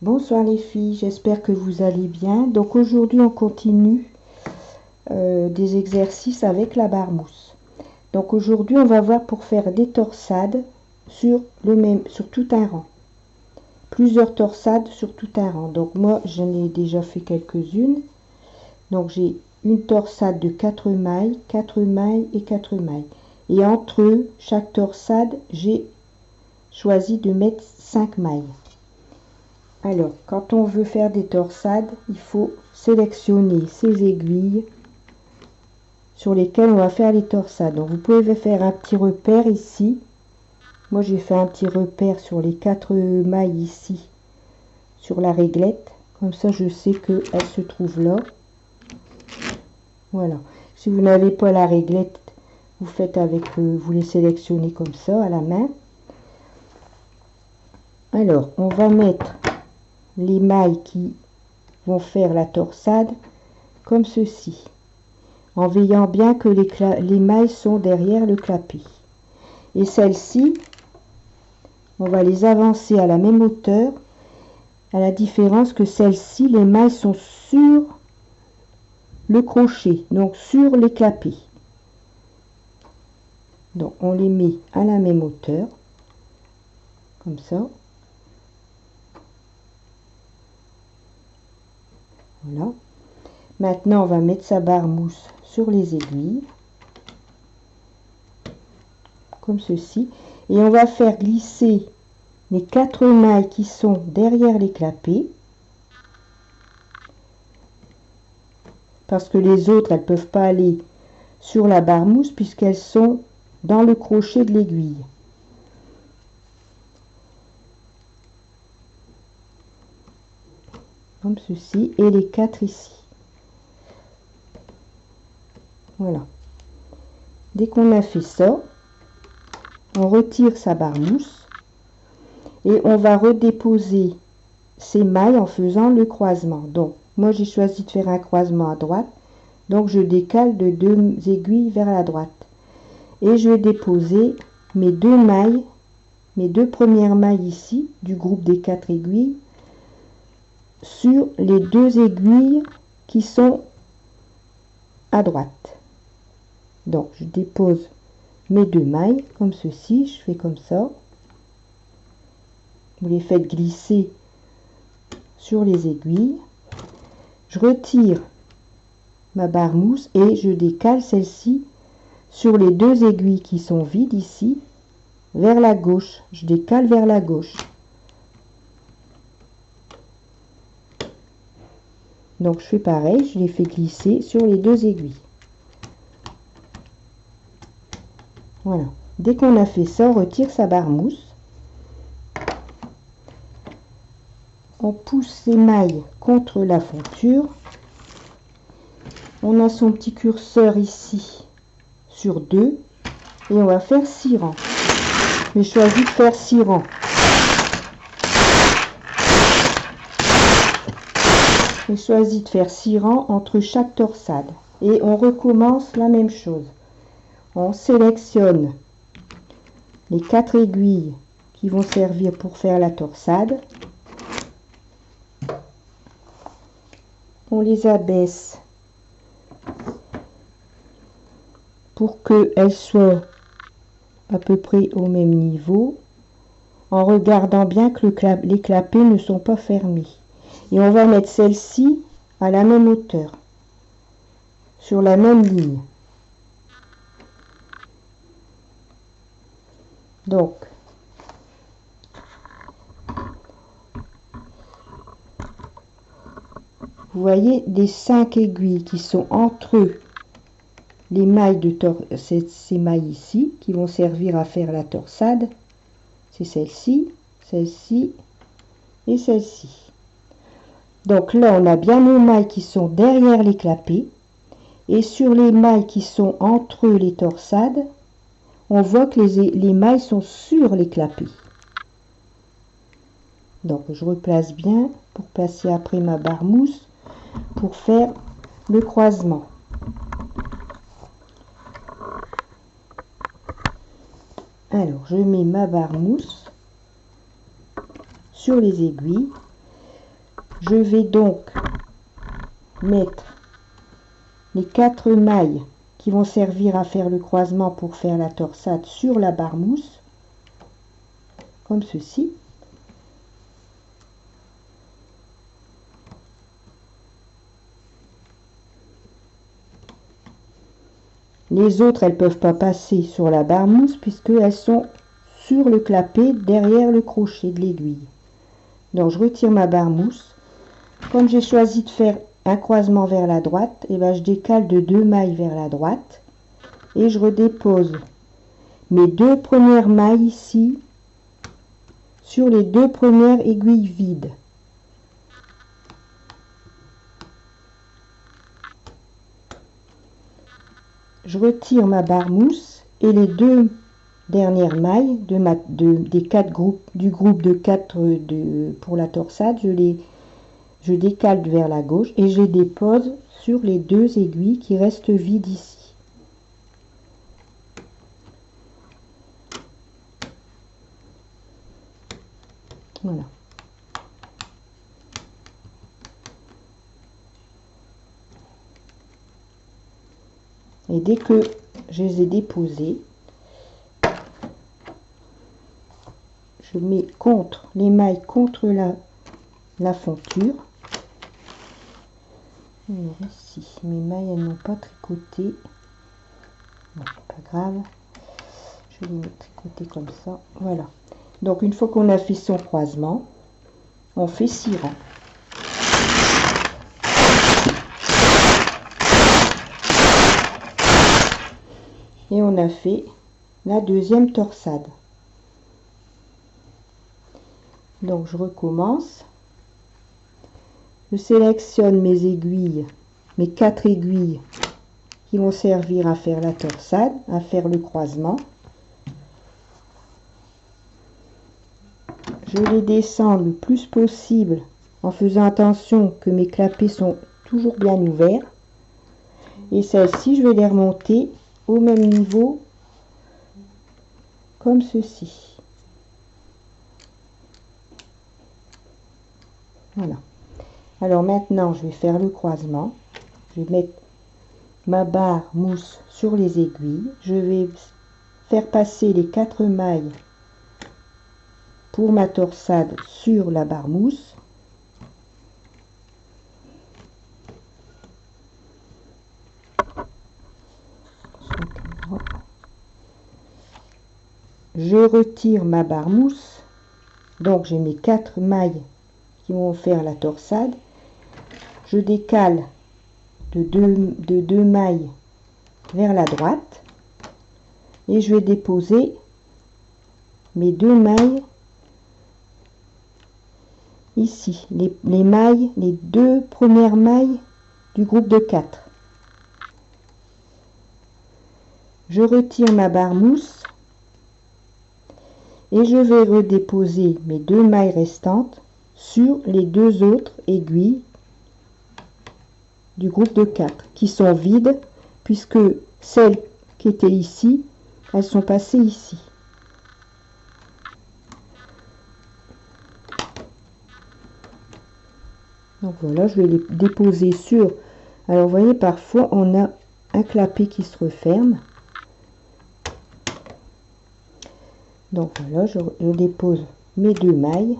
Bonsoir les filles, j'espère que vous allez bien. Donc aujourd'hui on continue des exercices avec la barre mousse. Donc aujourd'hui on va voir pour faire des torsades sur tout un rang. Plusieurs torsades sur tout un rang. Donc moi j'en ai déjà fait quelques-unes. Donc j'ai une torsade de 4 mailles, 4 mailles et 4 mailles. Et entre chaque torsade, j'ai choisi de mettre 5 mailles. Alors, quand on veut faire des torsades, il faut sélectionner ces aiguilles sur lesquelles on va faire les torsades. Donc, vous pouvez faire un petit repère ici. Moi, j'ai fait un petit repère sur les 4 mailles ici, sur la réglette. Comme ça, je sais qu'elle se trouve là. Voilà. Si vous n'avez pas la réglette, vous faites avec, vous les sélectionnez comme ça à la main. Alors, on va mettre les mailles qui vont faire la torsade comme ceci, en veillant bien que les mailles sont derrière le clapet. Et celles-ci, on va les avancer à la même hauteur, à la différence que celles-ci, les mailles sont sur le crochet, donc sur les clapets. Donc on les met à la même hauteur, comme ça. Voilà. Maintenant, on va mettre sa barre mousse sur les aiguilles, comme ceci. Et on va faire glisser les 4 mailles qui sont derrière les clapets. Parce que les autres, elles ne peuvent pas aller sur la barre mousse puisqu'elles sont dans le crochet de l'aiguille. Comme ceci. Et les 4 ici. Voilà. Dès qu'on a fait ça, on retire sa barre mousse et on va redéposer ces mailles en faisant le croisement. Donc, moi j'ai choisi de faire un croisement à droite, donc je décale de 2 aiguilles vers la droite. Et je vais déposer mes 2 mailles, mes 2 premières mailles ici, du groupe des 4 aiguilles, sur les 2 aiguilles qui sont à droite. Donc, je dépose mes 2 mailles comme ceci, je fais comme ça. Vous les faites glisser sur les aiguilles. Je retire ma barre mousse et je décale celle-ci sur les 2 aiguilles qui sont vides ici, vers la gauche. Je décale vers la gauche. Donc, je fais pareil, je les fais glisser sur les 2 aiguilles. Voilà. Dès qu'on a fait ça, on retire sa barre mousse. On pousse ses mailles contre la fonture. On a son petit curseur ici sur 2 et on va faire 6 rangs. J'ai choisi de faire 6 rangs. J'ai choisi de faire 6 rangs entre chaque torsade. Et on recommence la même chose. On sélectionne les 4 aiguilles qui vont servir pour faire la torsade. On les abaisse pour qu'elles soient à peu près au même niveau, en regardant bien que les clapets ne sont pas fermés. Et on va mettre celle-ci à la même hauteur, sur la même ligne. Donc, vous voyez les 5 aiguilles qui sont entre les mailles de ces mailles ici qui vont servir à faire la torsade. C'est celle-ci, celle-ci et celle-ci. Donc là, on a bien nos mailles qui sont derrière les clapets. Et sur les mailles qui sont entre les torsades, on voit que les mailles sont sur les clapets. Donc je replace bien pour placer après ma barre mousse pour faire le croisement. Alors je mets ma barre mousse sur les aiguilles Je vais donc mettre les 4 mailles qui vont servir à faire le croisement pour faire la torsade sur la barre mousse, comme ceci. Les autres, elles ne peuvent pas passer sur la barre mousse puisqu'elles sont sur le clapet derrière le crochet de l'aiguille. Donc je retire ma barre mousse. Comme j'ai choisi de faire un croisement vers la droite, et ben je décale de 2 mailles vers la droite et je redépose mes 2 premières mailles ici sur les 2 premières aiguilles vides. Je retire ma barre mousse et les 2 dernières mailles des 4 groupes du groupe de 4 pour la torsade, je décale vers la gauche et je les dépose sur les 2 aiguilles qui restent vides ici. Voilà. Et dès que je les ai déposés, je mets les mailles contre la fonture. Alors ici, mes mailles, elles n'ont pas tricoté. Bon, pas grave. Je vais les tricoter comme ça. Voilà. Donc, une fois qu'on a fait son croisement, on fait 6 rangs. Et on a fait la deuxième torsade. Donc, je recommence. Je sélectionne mes aiguilles, mes 4 aiguilles qui vont servir à faire la torsade, à faire le croisement. Je les descends le plus possible en faisant attention que mes clapets sont toujours bien ouverts. Et celles-ci, je vais les remonter au même niveau comme ceci. Voilà. Alors maintenant, je vais faire le croisement. Je vais mettre ma barre mousse sur les aiguilles. Je vais faire passer les 4 mailles pour ma torsade sur la barre mousse. Je retire ma barre mousse. Donc j'ai mes 4 mailles qui vont faire la torsade. Je décale de 2 mailles vers la droite et je vais déposer mes 2 mailles ici, les 2 premières mailles du groupe de 4. Je retire ma barre mousse et je vais redéposer mes 2 mailles restantes sur les 2 autres aiguilles du groupe de 4 qui sont vides puisque celles qui étaient ici, elles sont passées ici. Donc voilà, je vais les déposer sur. Alors vous voyez, parfois on a un clapet qui se referme. Donc voilà, je dépose mes 2 mailles.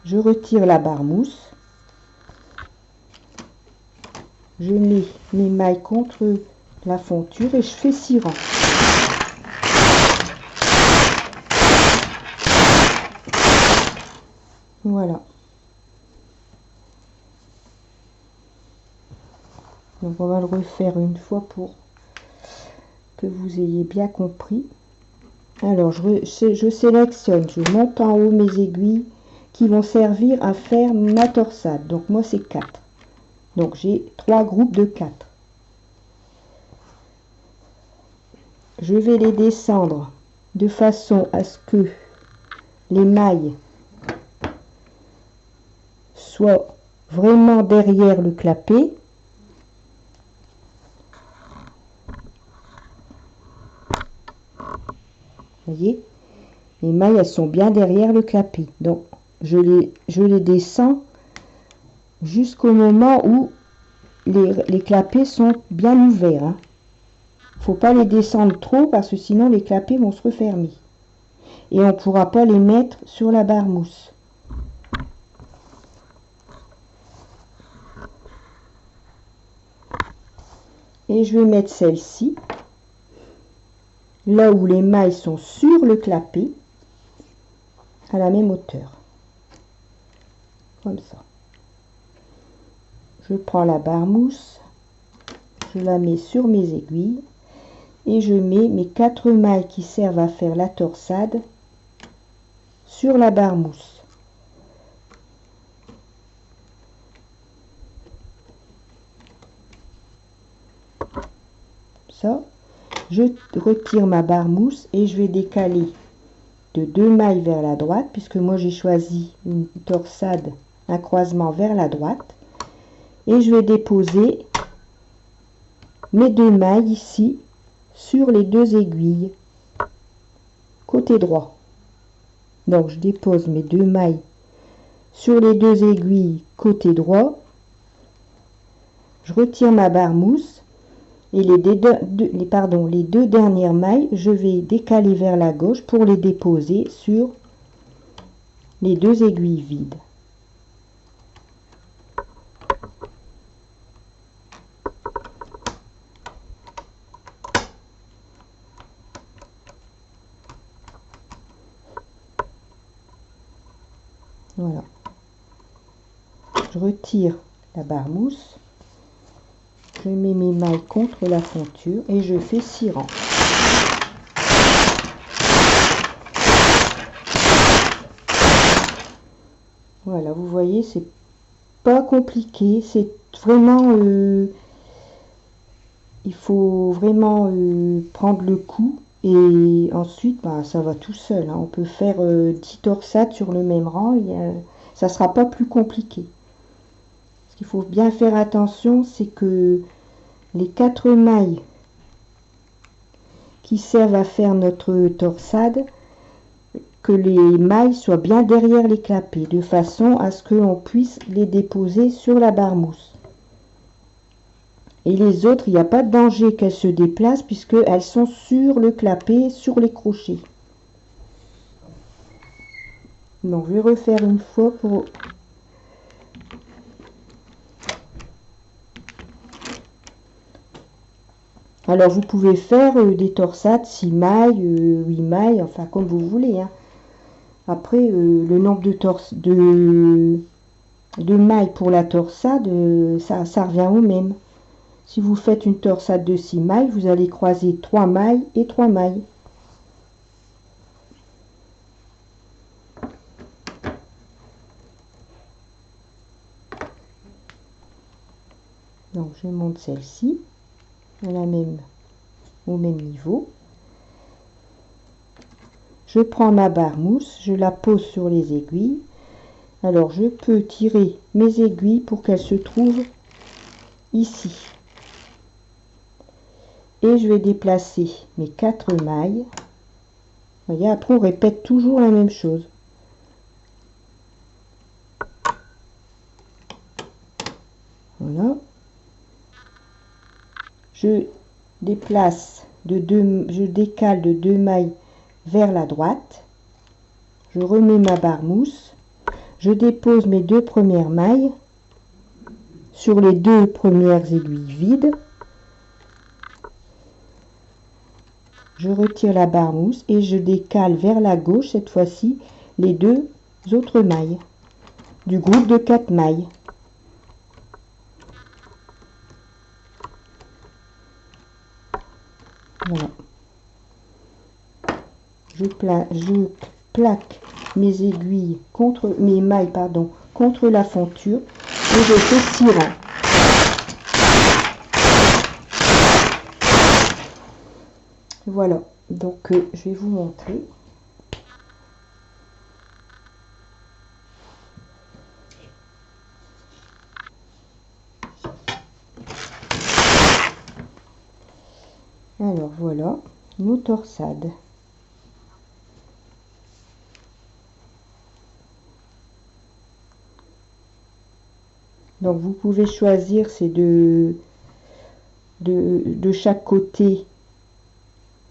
Je retire la barre mousse. Je mets mes mailles contre la fonture et je fais 6 rangs. Voilà. Donc on va le refaire une fois pour que vous ayez bien compris. Alors je sélectionne, je monte en haut mes aiguilles qui vont servir à faire ma torsade. Donc moi c'est 4. Donc j'ai 3 groupes de 4. Je vais les descendre de façon à ce que les mailles soient vraiment derrière le clapet. Voyez, Les mailles, elles sont bien derrière le clapet. Donc, je les descends jusqu'au moment où les clapets sont bien ouverts. Hein. Faut pas les descendre trop parce que sinon les clapets vont se refermer. Et on ne pourra pas les mettre sur la barre mousse. Et je vais mettre celle-ci là où les mailles sont sur le clapet à la même hauteur. Comme ça. Je prends la barre mousse, je la mets sur mes aiguilles et je mets mes 4 mailles qui servent à faire la torsade sur la barre mousse. Ça, je retire ma barre mousse et je vais décaler de 2 mailles vers la droite puisque moi j'ai choisi une torsade, un croisement vers la droite, et je vais déposer mes 2 mailles ici sur les 2 aiguilles côté droit. Donc je dépose mes 2 mailles sur les 2 aiguilles côté droit, je retire ma barre mousse et les 2 dernières mailles je vais décaler vers la gauche pour les déposer sur les 2 aiguilles vides. Voilà. Je retire la barre mousse, je mets mes mailles contre la fonture et je fais 6 rangs. Voilà, vous voyez, c'est pas compliqué, c'est vraiment, il faut vraiment prendre le coup et ensuite, bah, ça va tout seul. Hein. On peut faire 10 torsades sur le même rang, ça sera pas plus compliqué. Ce qu'il faut bien faire attention, c'est que les 4 mailles qui servent à faire notre torsade, que les mailles soient bien derrière les clapets, de façon à ce qu'on puisse les déposer sur la barre mousse. Et les autres, il n'y a pas de danger qu'elles se déplacent puisqu'elles sont sur le clapet, sur les crochets. Donc je vais refaire une fois pour... Alors vous pouvez faire des torsades 6 mailles, 8 mailles, enfin comme vous voulez. Hein. Après, le nombre de mailles pour la torsade, ça revient au même. Si vous faites une torsade de 6 mailles, vous allez croiser 3 mailles et 3 mailles. Donc je monte celle-ci au même niveau. Je prends ma barre mousse, je la pose sur les aiguilles. Alors je peux tirer mes aiguilles pour qu'elles se trouvent ici. Et je vais déplacer mes 4 mailles. Vous voyez, après on répète toujours la même chose. Voilà. Je décale de 2 mailles vers la droite. Je remets ma barre mousse. Je dépose mes 2 premières mailles sur les 2 premières aiguilles vides. Je retire la barre mousse et je décale vers la gauche cette fois-ci les 2 autres mailles du groupe de 4 mailles. Voilà. Je plaque mes aiguilles contre mes mailles contre la fonture et je fais 6 rangs. Voilà, donc je vais vous montrer. Alors voilà nos torsades. Donc vous pouvez choisir, c'est de chaque côté,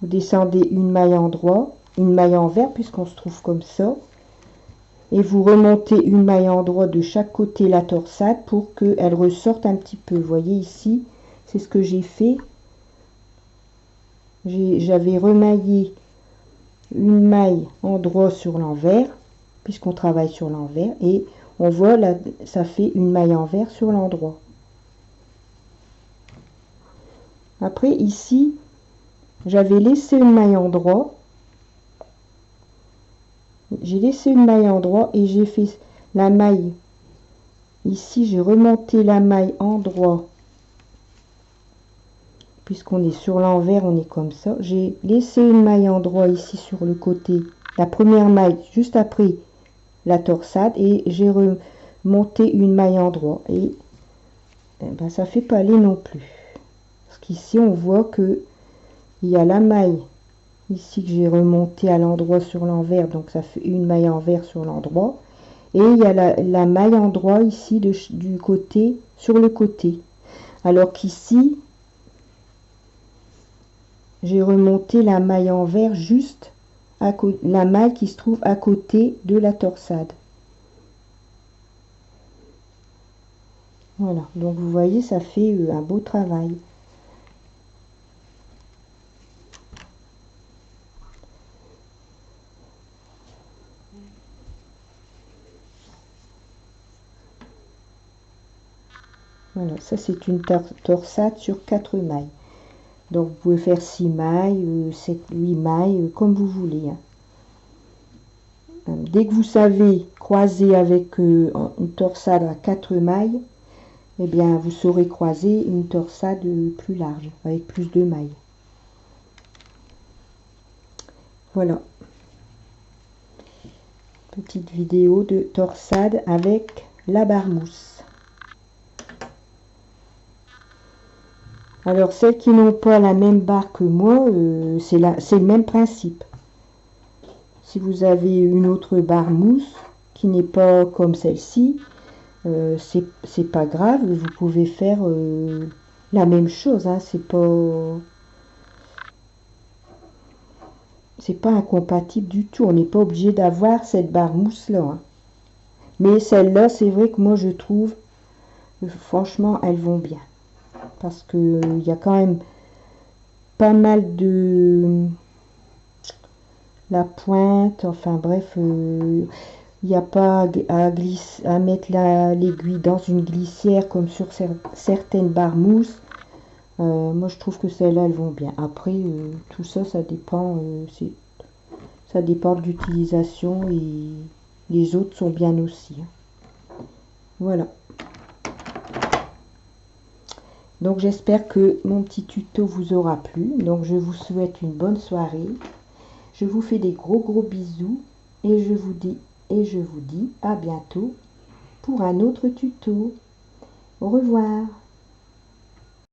vous descendez une maille en droit, une maille envers puisqu'on se trouve comme ça, et vous remontez une maille en droit de chaque côté la torsade pour qu'elle ressorte un petit peu. Vous voyez ici, c'est ce que j'ai fait. J'avais remaillé une maille en droit sur l'envers, puisqu'on travaille sur l'envers, et on voit là, ça fait une maille envers sur l'endroit. Après ici, j'avais laissé une maille en droit. J'ai laissé une maille en droit et j'ai fait la maille. Ici, j'ai remonté la maille en droit. Puisqu'on est sur l'envers, on est comme ça. J'ai laissé une maille en droit ici sur le côté. La première maille juste après la torsade. Et j'ai remonté une maille en droit. Et ben, ça fait pas aller non plus. Parce qu'ici, on voit que il y a la maille ici que j'ai remonté à l'endroit sur l'envers, donc ça fait une maille envers sur l'endroit, et il y a la maille en droit ici du côté, sur le côté, alors qu'ici j'ai remonté la maille envers juste à la maille qui se trouve à côté de la torsade. Voilà, donc vous voyez, ça fait un beau travail. Voilà, ça c'est une torsade sur 4 mailles. Donc vous pouvez faire 6 mailles, 7, 8 mailles, comme vous voulez. Dès que vous savez croiser avec une torsade à 4 mailles, eh bien vous saurez croiser une torsade plus large, avec plus de mailles. Voilà. Petite vidéo de torsade avec la barre mousse. Alors celles qui n'ont pas la même barre que moi, c'est le même principe. Si vous avez une autre barre mousse qui n'est pas comme celle-ci, c'est pas grave, vous pouvez faire la même chose, hein, c'est pas incompatible du tout, on n'est pas obligé d'avoir cette barre mousse là, hein. Mais celle-là, c'est vrai que moi je trouve, franchement, elles vont bien. Parce que il y a quand même pas mal de la pointe, enfin bref, il n'y a pas à mettre l'aiguille dans une glissière comme sur certaines barres mousse. Moi je trouve que celles-là elles vont bien. Après tout ça, ça dépend, ça dépend de l'utilisation, et les autres sont bien aussi, hein. Voilà. Donc j'espère que mon petit tuto vous aura plu. Donc je vous souhaite une bonne soirée. Je vous fais des gros bisous et je vous dis à bientôt pour un autre tuto. Au revoir.